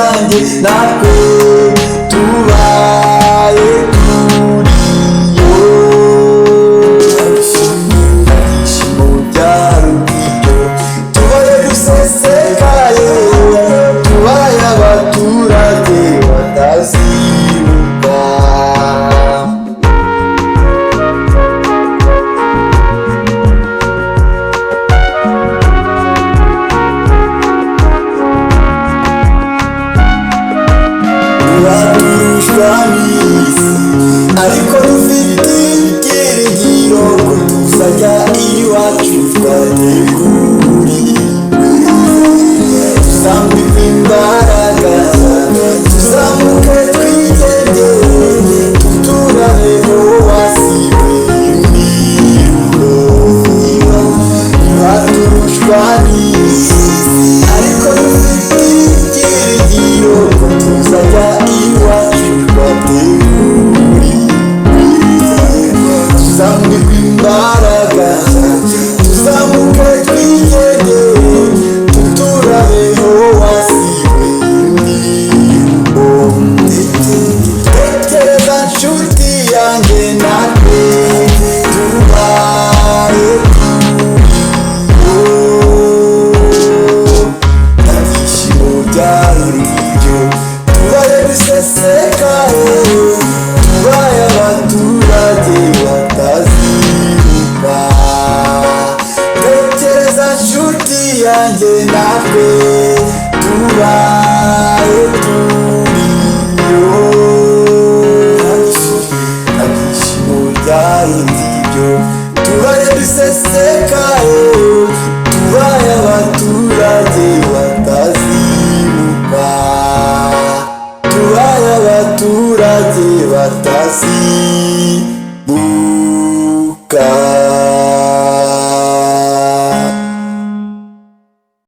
yanjye natwe tubaye turiyo. Ibyishimo byarubwiyo tubaye dusesekaye, tubaye abaturage batazibuka. Turarushwa n'isi ariko dufite ibyiringiro ko tuzajya iwacu twateguriwe. Tuzambikwa imbaraga, tuzamuke twigendere, tuturabeho wasiwe imiruho. Turarushwa n'isi ariko dufite ibyiringiro ko tuzajya iwacu twateguriwe. Tuzambikwa imbaraga, tuzamuke twigendere, tuturabeho wasiwe imiruho. Tekereza nshuti yanjye natwe tubaye ibyishimo byarubwiyo tubaye dusesekaye, tubaye abaturage batazibuka. Tekereza nshuti yanjye natwe tubaye turiyo. Ibyishimo byarubwiyo tubaye dusesekaye,